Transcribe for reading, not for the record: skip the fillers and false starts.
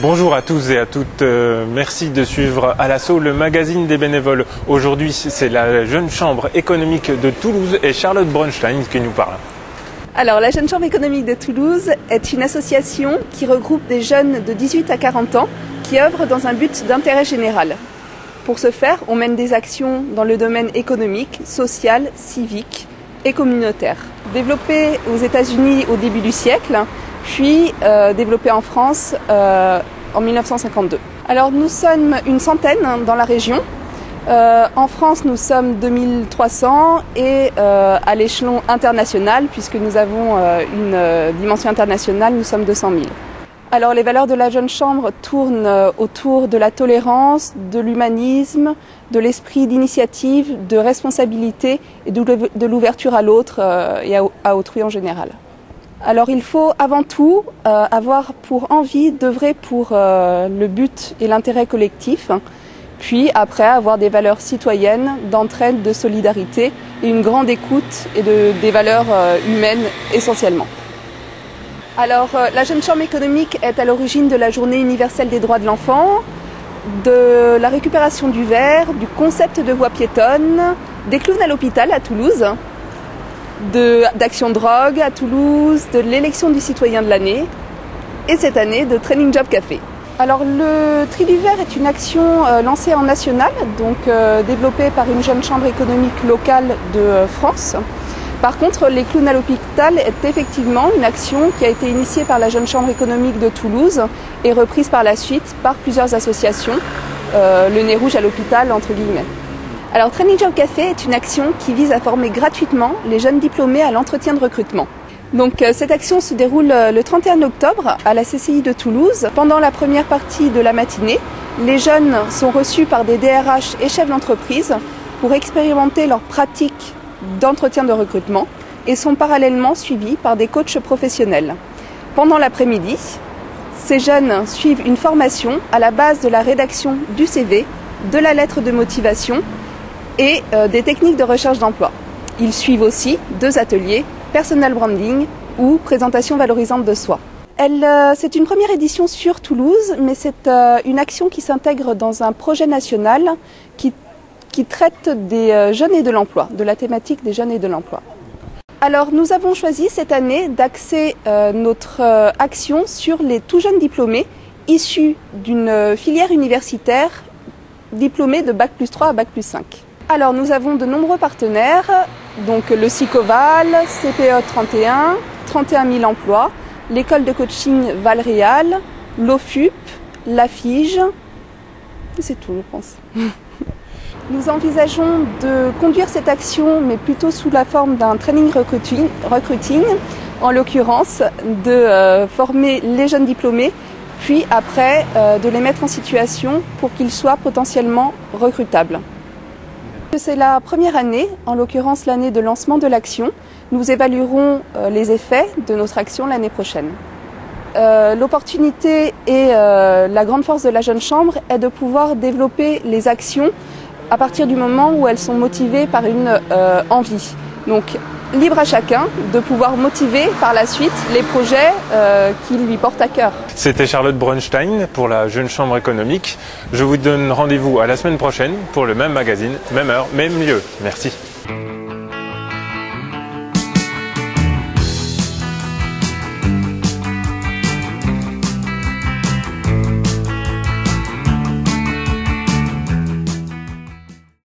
Bonjour à tous et à toutes, merci de suivre à l'assaut le magazine des bénévoles. Aujourd'hui, c'est la Jeune Chambre économique de Toulouse et Charlotte Brunstein qui nous parle. Alors, la Jeune Chambre économique de Toulouse est une association qui regroupe des jeunes de 18 à 40 ans qui œuvrent dans un but d'intérêt général. Pour ce faire, on mène des actions dans le domaine économique, social, civique et communautaire. Développée aux États-Unis au début du siècle, puis développée en France en 1952. Alors nous sommes une centaine dans la région. En France, nous sommes 2300 et à l'échelon international, puisque nous avons une dimension internationale, nous sommes 200 000. Alors les valeurs de la Jeune Chambre tournent autour de la tolérance, de l'humanisme, de l'esprit d'initiative, de responsabilité et de l'ouverture à l'autre et à autrui en général. Alors il faut avant tout avoir pour envie d'œuvrer pour le but et l'intérêt collectif, puis après avoir des valeurs citoyennes, d'entraide, de solidarité et une grande écoute et des valeurs humaines essentiellement. Alors la Jeune Chambre économique est à l'origine de la Journée universelle des droits de l'enfant, de la récupération du verre, du concept de voie piétonne, des clowns à l'hôpital à Toulouse, d'Action Drogue à Toulouse, de l'élection du citoyen de l'année et cette année de Training Job Café. Alors le Tri du Verre est une action lancée en national, donc développée par une jeune chambre économique locale de France. Par contre, les clowns à l'hôpital est effectivement une action qui a été initiée par la Jeune Chambre économique de Toulouse et reprise par la suite par plusieurs associations, le nez rouge à l'hôpital entre guillemets. Alors Training Job Café est une action qui vise à former gratuitement les jeunes diplômés à l'entretien de recrutement. Donc cette action se déroule le 31 octobre à la CCI de Toulouse. Pendant la première partie de la matinée, les jeunes sont reçus par des DRH et chefs d'entreprise pour expérimenter leurs pratiques d'entretien de recrutement et sont parallèlement suivis par des coachs professionnels. Pendant l'après-midi, ces jeunes suivent une formation à la base de la rédaction du CV, de la lettre de motivation et des techniques de recherche d'emploi. Ils suivent aussi 2 ateliers, personal branding ou présentation valorisante de soi. C'est une première édition sur Toulouse, mais c'est une action qui s'intègre dans un projet national qui traite des jeunes et de l'emploi, de la thématique des jeunes et de l'emploi. Alors nous avons choisi cette année d'axer notre action sur les tout jeunes diplômés issus d'une filière universitaire diplômés de Bac+3 à Bac+5. Alors nous avons de nombreux partenaires, donc le SICOVAL, CPE 31, 31 000 emplois, l'école de coaching Valréal, l'OFUP, la FIGE, c'est tout je pense. Nous envisageons de conduire cette action, mais plutôt sous la forme d'un training recruiting, en l'occurrence de former les jeunes diplômés, puis après de les mettre en situation pour qu'ils soient potentiellement recrutables. C'est la première année, en l'occurrence l'année de lancement de l'action. Nous évaluerons les effets de notre action l'année prochaine. L'opportunité et la grande force de la Jeune Chambre est de pouvoir développer les actions à partir du moment où elles sont motivées par une envie. Donc libre à chacun de pouvoir motiver par la suite les projets qui lui portent à cœur. C'était Charlotte Brunstein pour la Jeune Chambre économique. Je vous donne rendez-vous à la semaine prochaine pour le même magazine, même heure, même lieu. Merci.